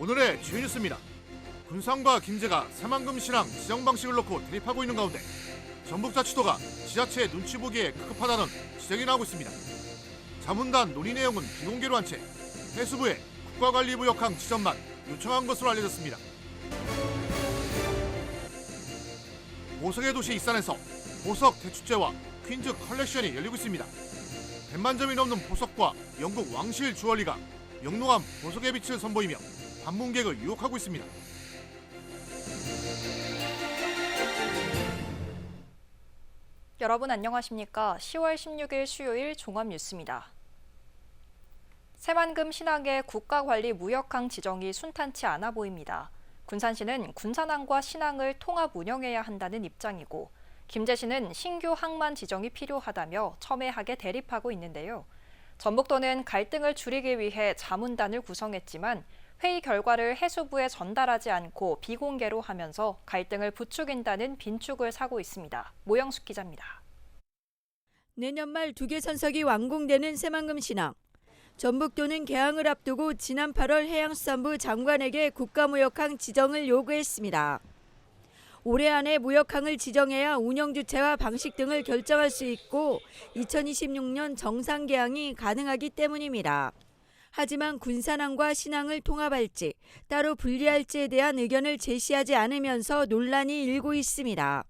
오늘의 주요 뉴스입니다. 군산과 김제가 새만금 신항 지정 방식을 놓고 대립하고 있는 가운데 전북자치도가 지자체의 눈치 보기에 급급하다는 지적이 나오고 있습니다. 자문단 논의 내용은 비공개로 한 채 해수부에 국가관리무역항 지정만 요청한 것으로 알려졌습니다. 보석의 도시 익산에서 보석 대축제와 퀸즈 컬렉션이 열리고 있습니다. 100만 점이 넘는 보석과 영국 왕실 주얼리가 영롱한 보석의 빛을 선보이며 방문객을 유혹하고 있습니다. 여러분 안녕하십니까? 10월 16일 수요일 종합뉴스입니다. 새만금 신항의 국가관리무역항 지정이 순탄치 않아 보입니다. 군산시는 군산항과 신항을 통합 운영해야 한다는 입장이고 김제시는 신규 항만 지정이 필요하다며 첨예하게 대립하고 있는데요. 전북도는 갈등을 줄이기 위해 자문단을 구성했지만 회의 결과를 해수부에 전달하지 않고 비공개로 하면서 갈등을 부추긴다는 빈축을 사고 있습니다. 모영숙 기자입니다. 내년 말 2개 선석이 완공되는 새만금 신항. 전북도는 개항을 앞두고 지난 8월 해양수산부 장관에게 국가무역항 지정을 요구했습니다. 올해 안에 무역항을 지정해야 운영 주체와 방식 등을 결정할 수 있고 2026년 정상 개항이 가능하기 때문입니다. 하지만 군산항과 신항을 통합할지 따로 분리할지에 대한 의견을 제시하지 않으면서 논란이 일고 있습니다.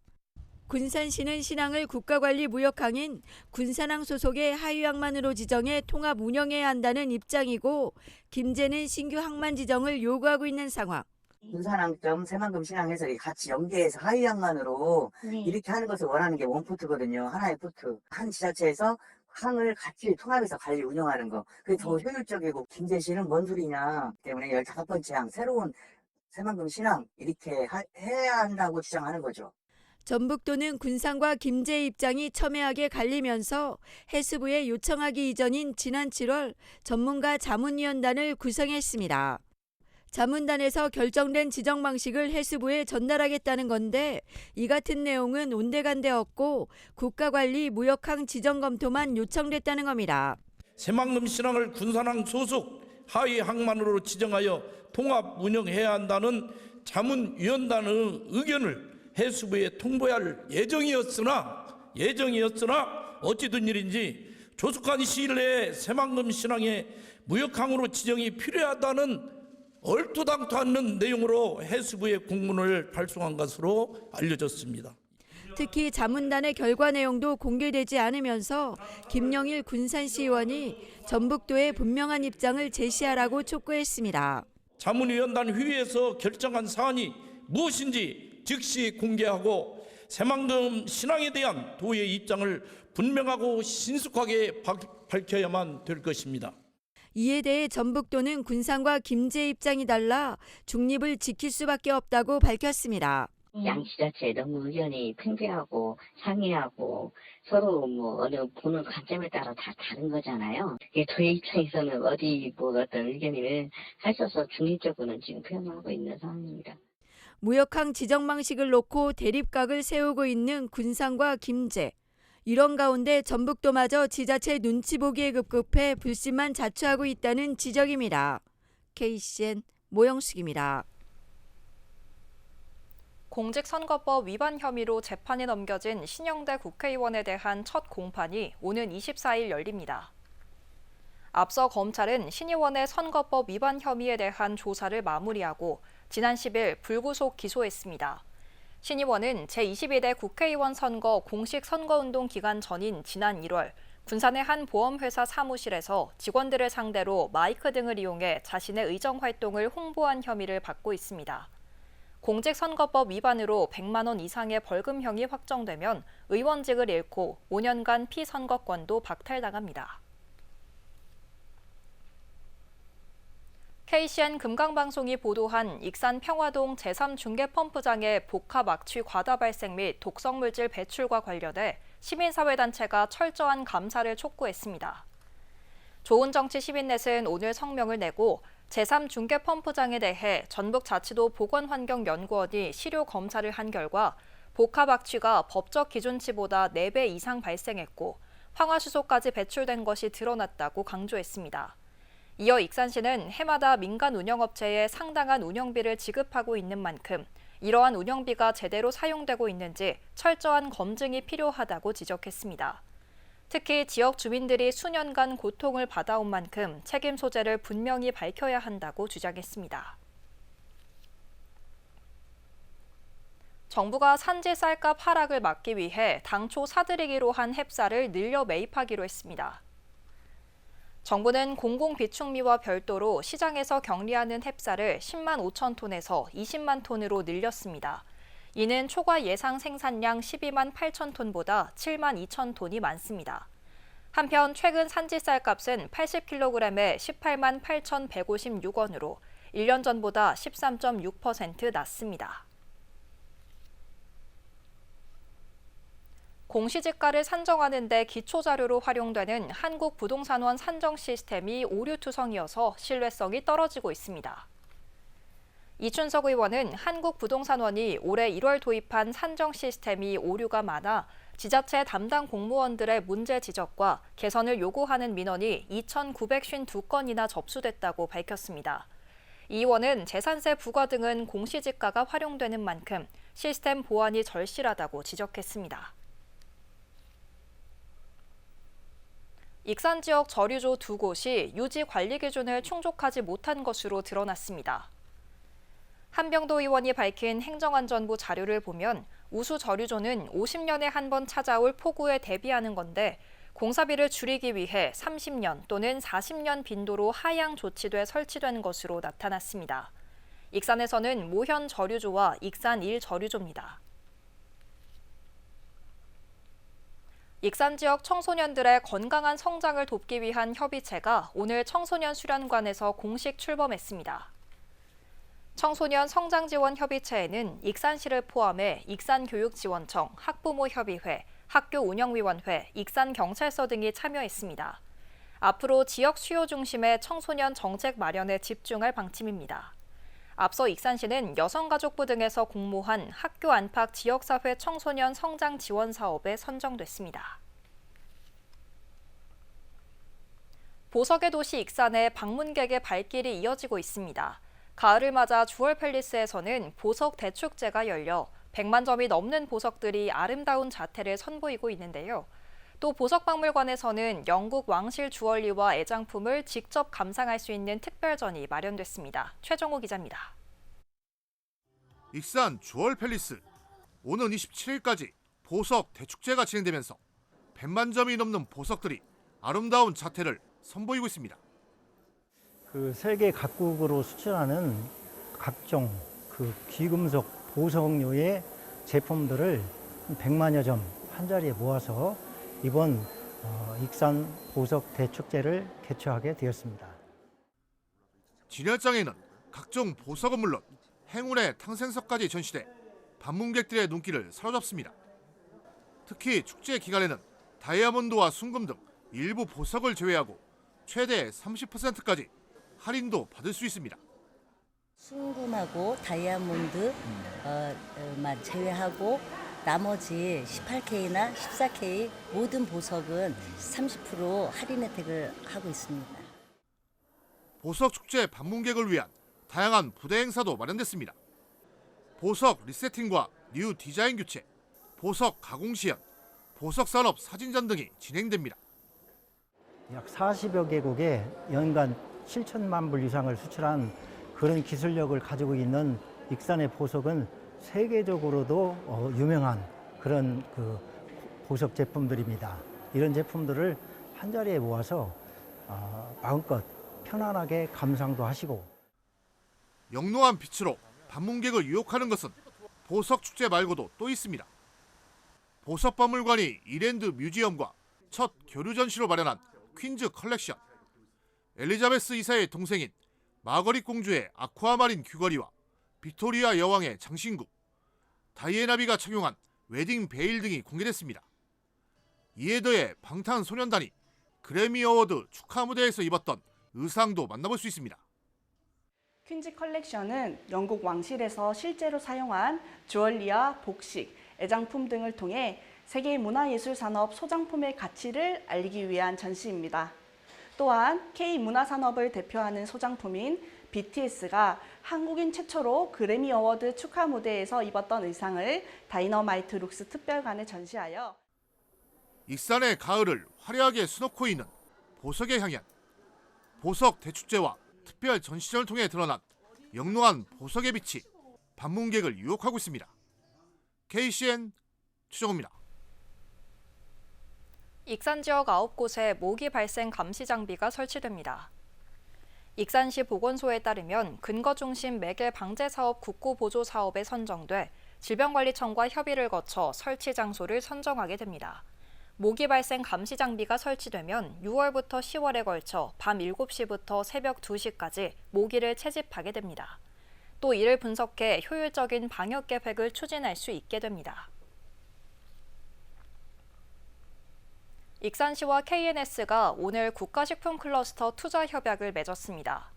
군산시는 신항을 국가관리무역항인 군산항 소속의 하위항만으로 지정해 통합 운영해야 한다는 입장이고 김제는 신규 항만 지정을 요구하고 있는 상황. 군산항점 새만금 신항해서 같이 연계해서 하위항만으로 네. 이렇게 하는 것을 원하는 게 원포트거든요. 하나의 포트. 한 지자체에서 항을 같이 통합해서 관리 운영하는 거. 그게 더 효율적이고 김제시는 뭔 소리냐 때문에 15번째 항 새로운 새만금 신항 이렇게 해야 한다고 주장하는 거죠. 전북도는 군산과 김제의 입장이 첨예하게 갈리면서 해수부에 요청하기 이전인 지난 7월 전문가 자문위원단을 구성했습니다. 자문단에서 결정된 지정 방식을 해수부에 전달하겠다는 건데 이 같은 내용은 온데간데 없고 국가관리 무역항 지정 검토만 요청됐다는 겁니다. 새만금 신항을 군산항 소속 하위 항만으로 지정하여 통합 운영해야 한다는 자문위원단의 의견을 해수부에 통보할 예정이었으나 어찌된 일인지 조속한 시일 내에 새만금 신항의 무역항으로 지정이 필요하다는 얼토당토 않는 내용으로 해수부에 공문을 발송한 것으로 알려졌습니다. 특히 자문단의 결과 내용도 공개되지 않으면서 김영일 군산시 의원이 전북도에 분명한 입장을 제시하라고 촉구했습니다. 자문위원단 회의에서 결정한 사안이 무엇인지 즉시 공개하고 새만금 신항에 대한 도의 입장을 분명하고 신속하게 밝혀야만 될 것입니다. 이에 대해 전북도는 군산과 김제 입장이 달라 중립을 지킬 수밖에 없다고 밝혔습니다. 양 지자체 너무 의견이 팽배하고 상이하고 서로 어느 보는 관점에 따라 다 다른 거잖아요. 이게 도의 입장에서는 어디 어떤 의견을 할 수 없어서 중립적으로는 지금 표현하고 있는 상황입니다. 무역항 지정 방식을 놓고 대립각을 세우고 있는 군산과 김제. 이런 가운데 전북도마저 지자체 눈치 보기에 급급해 불씨만 자초하고 있다는 지적입니다. KCN 모영숙입니다. 공직선거법 위반 혐의로 재판에 넘겨진 신영대 국회의원에 대한 첫 공판이 오는 24일 열립니다. 앞서 검찰은 신 의원의 선거법 위반 혐의에 대한 조사를 마무리하고 지난 10일 불구속 기소했습니다. 신 의원은 제22대 국회의원 선거 공식 선거운동 기간 전인 지난 1월 군산의 한 보험회사 사무실에서 직원들을 상대로 마이크 등을 이용해 자신의 의정 활동을 홍보한 혐의를 받고 있습니다. 공직선거법 위반으로 100만 원 이상의 벌금형이 확정되면 의원직을 잃고 5년간 피선거권도 박탈당합니다. KCN 금강방송이 보도한 익산 평화동 제3중계펌프장의 복합 악취 과다 발생 및 독성물질 배출과 관련해 시민사회단체가 철저한 감사를 촉구했습니다. 좋은정치 시민넷은 오늘 성명을 내고 제3중계펌프장에 대해 전북자치도 보건환경연구원이 시료 검사를 한 결과 복합 악취가 법적 기준치보다 4배 이상 발생했고 황화수소까지 배출된 것이 드러났다고 강조했습니다. 이어 익산시는 해마다 민간 운영업체에 상당한 운영비를 지급하고 있는 만큼 이러한 운영비가 제대로 사용되고 있는지 철저한 검증이 필요하다고 지적했습니다. 특히 지역 주민들이 수년간 고통을 받아온 만큼 책임 소재를 분명히 밝혀야 한다고 주장했습니다. 정부가 산지 쌀값 하락을 막기 위해 당초 사들이기로 한 햅쌀을 늘려 매입하기로 했습니다. 정부는 공공비축미와 별도로 시장에서 경리하는 햅쌀을 10만 5천 톤에서 20만 톤으로 늘렸습니다. 이는 초과 예상 생산량 12만 8천 톤보다 7만 2천 톤이 많습니다. 한편 최근 산지 쌀값은 80kg에 18만 8,156원으로 1년 전보다 13.6% 낮습니다. 공시지가를 산정하는 데 기초자료로 활용되는 한국부동산원 산정 시스템이 오류투성이어서 신뢰성이 떨어지고 있습니다. 이춘석 의원은 한국부동산원이 올해 1월 도입한 산정 시스템이 오류가 많아 지자체 담당 공무원들의 문제 지적과 개선을 요구하는 민원이 2,952건이나 접수됐다고 밝혔습니다. 이 의원은 재산세 부과 등은 공시지가가 활용되는 만큼 시스템 보완이 절실하다고 지적했습니다. 익산 지역 저류조 2곳이 유지 관리 기준을 충족하지 못한 것으로 드러났습니다. 한병도 의원이 밝힌 행정안전부 자료를 보면 우수 저류조는 50년에 한 번 찾아올 폭우에 대비하는 건데 공사비를 줄이기 위해 30년 또는 40년 빈도로 하향 조치돼 설치된 것으로 나타났습니다. 익산에서는 모현 저류조와 익산 1 저류조입니다. 익산 지역 청소년들의 건강한 성장을 돕기 위한 협의체가 오늘 청소년 수련관에서 공식 출범했습니다. 청소년 성장지원협의체에는 익산시를 포함해 익산교육지원청, 학부모협의회, 학교운영위원회, 익산경찰서 등이 참여했습니다. 앞으로 지역 수요 중심의 청소년 정책 마련에 집중할 방침입니다. 앞서 익산시는 여성가족부 등에서 공모한 학교 안팎 지역사회 청소년 성장 지원 사업에 선정됐습니다. 보석의 도시 익산에 방문객의 발길이 이어지고 있습니다. 가을을 맞아 주얼팰리스에서는 보석 대축제가 열려 100만 점이 넘는 보석들이 아름다운 자태를 선보이고 있는데요. 또 보석박물관에서는 영국 왕실 주얼리와 애장품을 직접 감상할 수 있는 특별전이 마련됐습니다. 최정호 기자입니다. 익산 주얼팰리스 오는 27일까지 보석 대축제가 진행되면서 100만 점이 넘는 보석들이 아름다운 자태를 선보이고 있습니다. 그 세계 각국으로 수출하는 각종 그 귀금속 보석류의 제품들을 100만여 점 한자리에 모아서 이번 익산 보석 대축제를 개최하게 되었습니다. 진열장에는 각종 보석은 물론 행운의 탕생석까지 전시돼 방문객들의 눈길을 사로잡습니다. 특히 축제 기간에는 다이아몬드와 순금 등 일부 보석을 제외하고 최대 30%까지 할인도 받을 수 있습니다. 순금하고 다이아몬드만 제외하고 나머지 18K나 14K 모든 보석은 30% 할인 혜택을 하고 있습니다. 보석 축제 방문객을 위한 다양한 부대 행사도 마련됐습니다. 보석 리세팅과 뉴 디자인 교체, 보석 가공 시연, 보석 산업 사진전 등이 진행됩니다. 약 40여 개국에 연간 7천만 불 이상을 수출한 그런 기술력을 가지고 있는 익산의 보석은 세계적으로도 유명한 그런 그 보석 제품들입니다. 이런 제품들을 한자리에 모아서 마음껏 편안하게 감상도 하시고. 영롱한 빛으로 방문객을 유혹하는 것은 보석 축제 말고도 또 있습니다. 보석박물관이 이랜드 뮤지엄과 첫 교류 전시로 마련한 퀸즈 컬렉션. 엘리자베스 2세의 동생인 마거릿 공주의 아쿠아마린 귀걸이와 빅토리아 여왕의 장신구, 다이애나비가 착용한 웨딩 베일 등이 공개됐습니다. 이에 더해 방탄소년단이 그래미 어워드 축하 무대에서 입었던 의상도 만나볼 수 있습니다. 퀸즈 컬렉션은 영국 왕실에서 실제로 사용한 주얼리와 복식, 애장품 등을 통해 세계 문화예술 산업 소장품의 가치를 알리기 위한 전시입니다. 또한 K문화산업을 대표하는 소장품인 BTS가 한국인 최초로 그래미 어워드 축하 무대에서 입었던 의상을 다이너마이트 룩스 특별관에 전시하여 익산의 가을을 화려하게 수놓고 있는 보석의 향연. 보석 대축제와 특별 전시전을 통해 드러난 영롱한 보석의 빛이 방문객을 유혹하고 있습니다. KCN 추정호입니다. 익산 지역 9곳에 모기 발생 감시 장비가 설치됩니다. 익산시 보건소에 따르면 근거 중심 매개 방제 사업 국고 보조 사업에 선정돼 질병관리청과 협의를 거쳐 설치 장소를 선정하게 됩니다. 모기 발생 감시 장비가 설치되면 6월부터 10월에 걸쳐 밤 7시부터 새벽 2시까지 모기를 채집하게 됩니다. 또 이를 분석해 효율적인 방역 계획을 추진할 수 있게 됩니다. 익산시와 KNS가 오늘 국가식품 클러스터 투자 협약을 맺었습니다.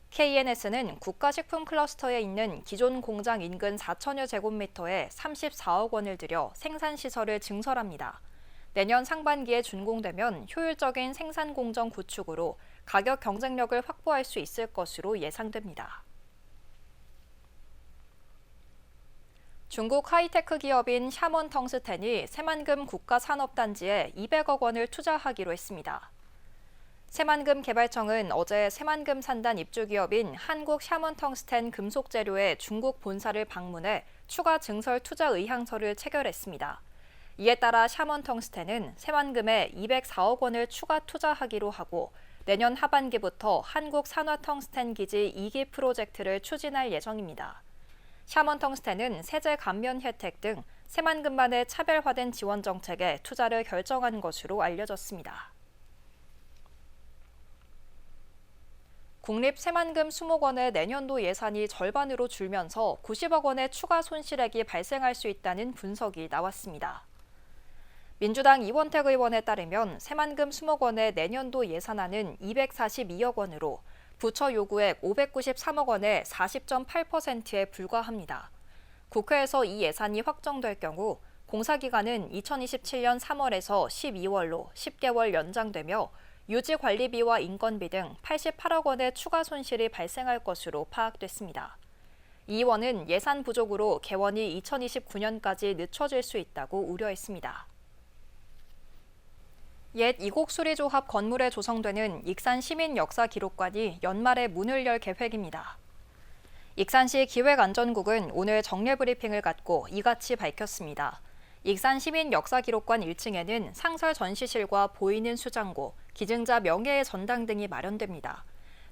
KNS는 국가식품 클러스터에 있는 기존 공장 인근 4천여 제곱미터에 34억 원을 들여 생산시설을 증설합니다. 내년 상반기에 준공되면 효율적인 생산 공정 구축으로 가격 경쟁력을 확보할 수 있을 것으로 예상됩니다. 중국 하이테크 기업인 샤먼 텅스텐이 새만금 국가산업단지에 200억 원을 투자하기로 했습니다. 새만금 개발청은 어제 새만금 산단 입주기업인 한국 샤먼 텅스텐 금속재료의 중국 본사를 방문해 추가 증설 투자 의향서를 체결했습니다. 이에 따라 샤먼 텅스텐은 새만금에 204억 원을 추가 투자하기로 하고 내년 하반기부터 한국 산화 텅스텐 기지 2기 프로젝트를 추진할 예정입니다. 샤먼 텅스텐은 세제 감면 혜택 등 새만금만의 차별화된 지원 정책에 투자를 결정한 것으로 알려졌습니다. 국립 새만금 수목원의 내년도 예산이 절반으로 줄면서 90억 원의 추가 손실액이 발생할 수 있다는 분석이 나왔습니다. 민주당 이원택 의원에 따르면 새만금 수목원의 내년도 예산안은 242억 원으로 부처 요구액 593억 원의 40.8%에 불과합니다. 국회에서 이 예산이 확정될 경우 공사기간은 2027년 3월에서 12월로 10개월 연장되며 유지관리비와 인건비 등 88억 원의 추가 손실이 발생할 것으로 파악됐습니다. 이 의원은 예산 부족으로 개원이 2029년까지 늦춰질 수 있다고 우려했습니다. 옛 이곡수리조합 건물에 조성되는 익산 시민역사기록관이 연말에 문을 열 계획입니다. 익산시 기획안전국은 오늘 정례 브리핑을 갖고 이같이 밝혔습니다. 익산 시민역사기록관 1층에는 상설 전시실과 보이는 수장고, 기증자 명예의 전당 등이 마련됩니다.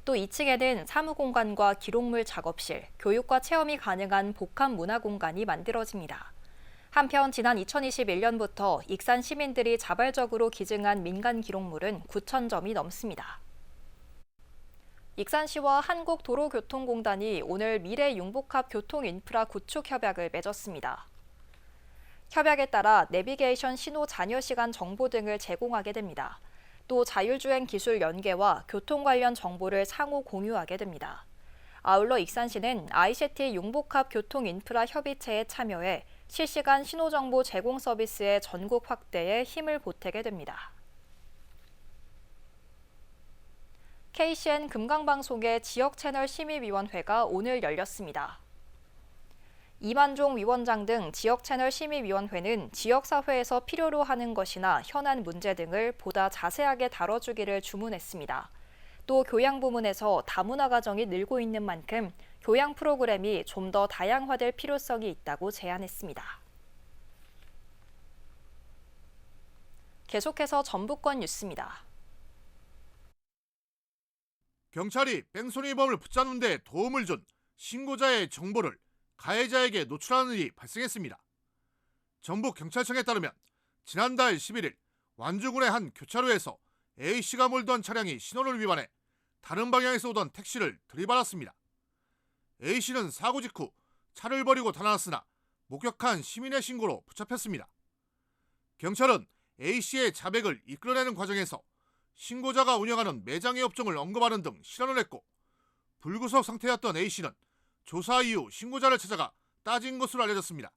또 2층에는 사무공간과 기록물 작업실, 교육과 체험이 가능한 복합문화공간이 만들어집니다. 한편 지난 2021년부터 익산 시민들이 자발적으로 기증한 민간 기록물은 9,000점이 넘습니다. 익산시와 한국도로교통공단이 오늘 미래 융복합 교통인프라 구축 협약을 맺었습니다. 협약에 따라 내비게이션 신호 잔여 시간 정보 등을 제공하게 됩니다. 또 자율주행 기술 연계와 교통 관련 정보를 상호 공유하게 됩니다. 아울러 익산시는 ICT 융복합 교통인프라 협의체에 참여해 실시간 신호정보 제공 서비스의 전국 확대에 힘을 보태게 됩니다. KCN 금강방송의 지역채널 심의위원회가 오늘 열렸습니다. 이만종 위원장 등 지역채널 심의위원회는 지역사회에서 필요로 하는 것이나 현안 문제 등을 보다 자세하게 다뤄주기를 주문했습니다. 또 교양부문에서 다문화 가정이 늘고 있는 만큼 교양 프로그램이 좀 더 다양화될 필요성이 있다고 제안했습니다. 계속해서 전북권 뉴스입니다. 경찰이 뺑소니범을 붙잡는 데 도움을 준 신고자의 정보를 가해자에게 노출하는 일이 발생했습니다. 전북경찰청에 따르면 지난달 11일 완주군의 한 교차로에서 A씨가 몰던 차량이 신호를 위반해 다른 방향에서 오던 택시를 들이받았습니다. A씨는 사고 직후 차를 버리고 달아났으나 목격한 시민의 신고로 붙잡혔습니다. 경찰은 A씨의 자백을 이끌어내는 과정에서 신고자가 운영하는 매장의 업종을 언급하는 등 실언을 했고 불구속 상태였던 A씨는 조사 이후 신고자를 찾아가 따진 것으로 알려졌습니다.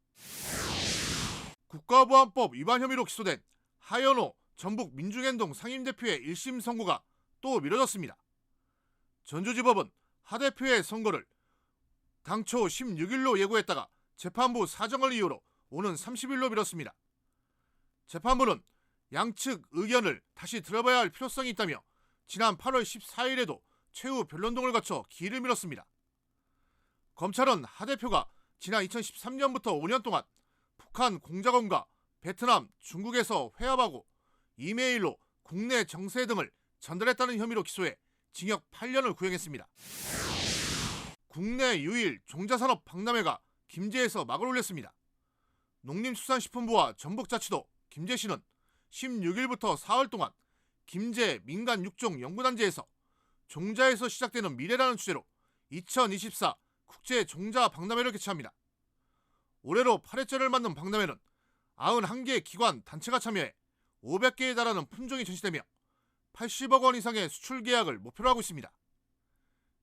국가보안법 위반 혐의로 기소된 하연호 전북 민중행동 상임대표의 1심 선고가 또 미뤄졌습니다. 전주지법은 하 대표의 선고를 당초 16일로 예고했다가 재판부 사정을 이유로 오는 30일로 미뤘습니다. 재판부는 양측 의견을 다시 들어봐야 할 필요성이 있다며 지난 8월 14일에도 최후 변론동을 거쳐 기일을 미뤘습니다. 검찰은 하 대표가 지난 2013년부터 5년 동안 북한 공작원과 베트남, 중국에서 회합하고 이메일로 국내 정세 등을 전달했다는 혐의로 기소해 징역 8년을 구형했습니다. 국내 유일 종자산업 박람회가 김제에서 막을 올렸습니다. 농림수산식품부와 전북자치도, 김제시는 16일부터 4월 동안 김제 민간 육종 연구단지에서 종자에서 시작되는 미래라는 주제로 2024 국제 종자 박람회를 개최합니다. 올해로 8회째를 맞는 박람회는 91개 기관 단체가 참여해 500개에 달하는 품종이 전시되며 80억 원 이상의 수출 계약을 목표로 하고 있습니다.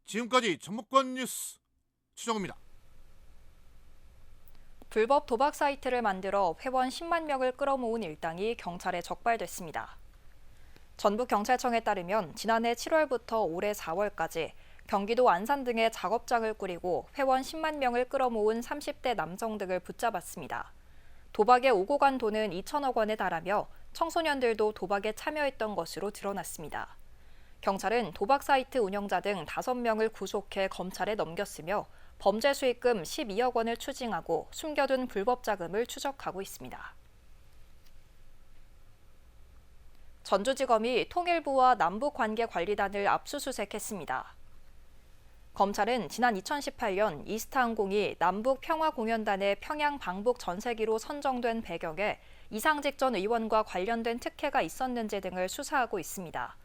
지금까지 전북권 뉴스 최정우입니다. 불법 도박 사이트를 만들어 회원 10만 명을 끌어모은 일당이 경찰에 적발됐습니다. 전북경찰청에 따르면 지난해 7월부터 올해 4월까지 경기도 안산 등의 작업장을 꾸리고 회원 10만 명을 끌어모은 30대 남성 등을 붙잡았습니다. 도박에 오고 간 돈은 2천억 원에 달하며 청소년들도 도박에 참여했던 것으로 드러났습니다. 경찰은 도박 사이트 운영자 등 5명을 구속해 검찰에 넘겼으며 범죄 수익금 12억 원을 추징하고 숨겨둔 불법 자금을 추적하고 있습니다. 전주지검이 통일부와 남북관계관리단을 압수수색했습니다. 검찰은 지난 2018년 이스타항공이 남북평화공연단의 평양 방북 전세기로 선정된 배경에 이상직 전 의원과 관련된 특혜가 있었는지 등을 수사하고 있습니다.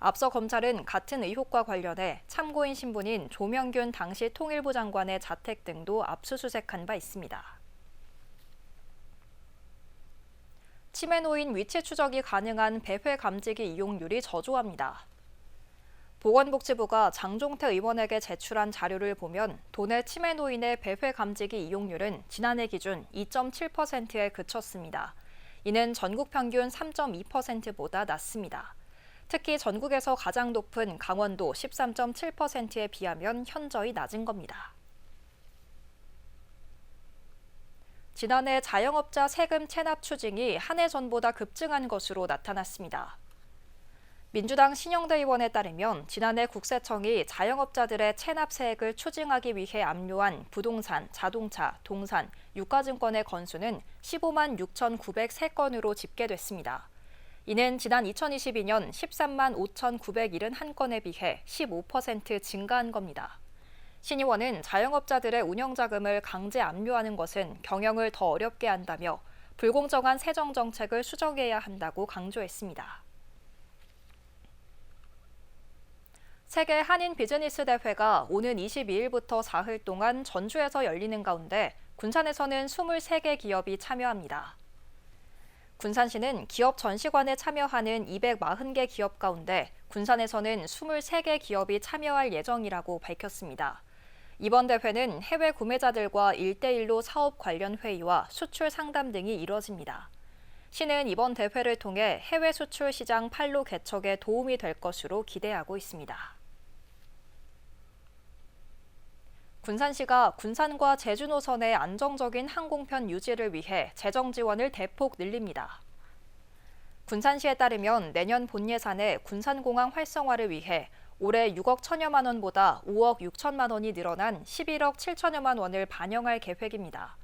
앞서 검찰은 같은 의혹과 관련해 참고인 신분인 조명균 당시 통일부 장관의 자택 등도 압수수색한 바 있습니다. 치매 노인 위치 추적이 가능한 배회 감지기 이용률이 저조합니다. 보건복지부가 장종태 의원에게 제출한 자료를 보면 도내 치매 노인의 배회 감지기 이용률은 지난해 기준 2.7%에 그쳤습니다. 이는 전국 평균 3.2%보다 낮습니다. 특히 전국에서 가장 높은 강원도 13.7%에 비하면 현저히 낮은 겁니다. 지난해 자영업자 세금 체납 추징이 한 해 전보다 급증한 것으로 나타났습니다. 민주당 신영대 의원에 따르면 지난해 국세청이 자영업자들의 체납세액을 추징하기 위해 압류한 부동산, 자동차, 동산, 유가증권의 건수는 15만 6,903건으로 집계됐습니다. 이는 지난 2022년 13만 5,971건에 비해 15% 증가한 겁니다. 신 의원은 자영업자들의 운영자금을 강제 압류하는 것은 경영을 더 어렵게 한다며 불공정한 세정정책을 수정해야 한다고 강조했습니다. 세계 한인 비즈니스 대회가 오는 22일부터 사흘 동안 전주에서 열리는 가운데 군산에서는 23개 기업이 참여합니다. 군산시는 기업 전시관에 참여하는 240개 기업 가운데 군산에서는 23개 기업이 참여할 예정이라고 밝혔습니다. 이번 대회는 해외 구매자들과 1대1로 사업 관련 회의와 수출 상담 등이 이뤄집니다. 시는 이번 대회를 통해 해외 수출 시장 판로 개척에 도움이 될 것으로 기대하고 있습니다. 군산시가 군산과 제주 노선의 안정적인 항공편 유지를 위해 재정 지원을 대폭 늘립니다. 군산시에 따르면 내년 본 예산에 군산공항 활성화를 위해 올해 6억 1천여만 원보다 5억 6천만 원이 늘어난 11억 7천여만 원을 반영할 계획입니다.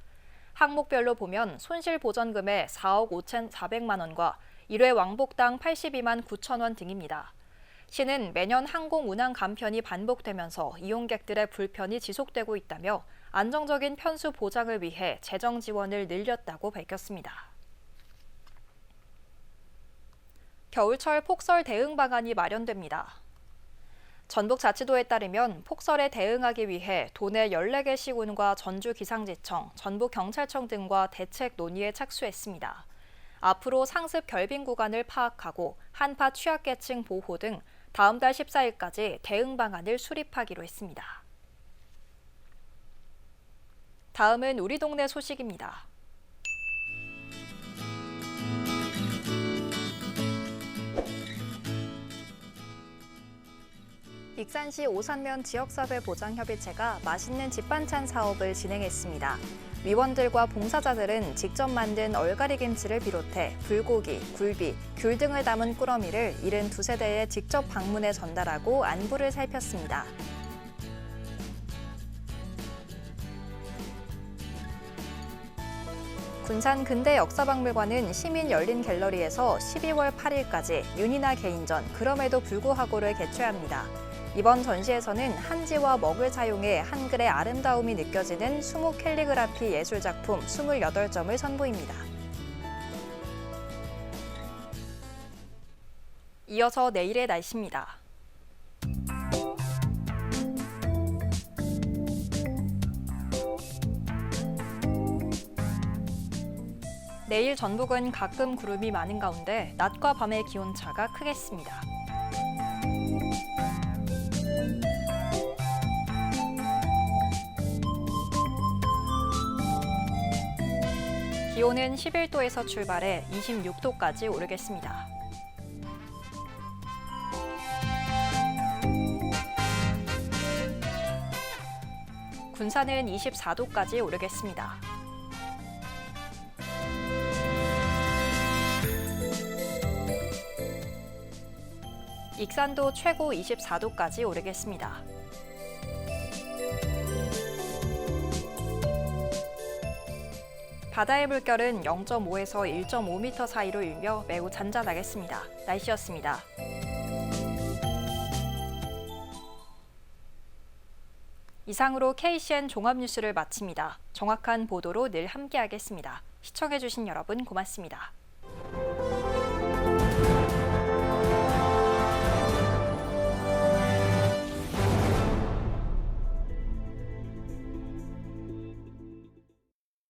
항목별로 보면 손실보전금의 4억 5,400만 원과 1회 왕복당 82만 9천 원 등입니다. 시는 매년 항공 운항 감편이 반복되면서 이용객들의 불편이 지속되고 있다며 안정적인 편수 보장을 위해 재정 지원을 늘렸다고 밝혔습니다. 겨울철 폭설 대응 방안이 마련됩니다. 전북자치도에 따르면 폭설에 대응하기 위해 도내 14개 시군과 전주기상지청, 전북경찰청 등과 대책 논의에 착수했습니다. 앞으로 상습 결빙 구간을 파악하고 한파 취약계층 보호 등 다음 달 14일까지 대응 방안을 수립하기로 했습니다. 다음은 우리 동네 소식입니다. 익산시 오산면 지역사회보장협의체가 맛있는 집반찬 사업을 진행했습니다. 위원들과 봉사자들은 직접 만든 얼갈이 김치를 비롯해 불고기, 굴비, 귤 등을 담은 꾸러미를 72세대에 직접 방문해 전달하고 안부를 살폈습니다. 군산 근대역사박물관은 시민 열린 갤러리에서 12월 8일까지 윤이나 개인전 그럼에도 불구하고를 개최합니다. 이번 전시에서는 한지와 먹을 사용해 한글의 아름다움이 느껴지는 수목 캘리그라피 예술작품 28점을 선보입니다. 이어서 내일의 날씨입니다. 내일 전북은 가끔 구름이 많은 가운데 낮과 밤의 기온차가 크겠습니다. 기온은 11도에서 출발해 26도까지 오르겠습니다. 군산은 24도까지 오르겠습니다. 익산도 최고 24도까지 오르겠습니다. 바다의 물결은 0.5에서 1.5m 사이로 일며 매우 잔잔하겠습니다. 날씨였습니다. 이상으로 KCN 종합뉴스를 마칩니다. 정확한 보도로 늘 함께하겠습니다. 시청해주신 여러분 고맙습니다.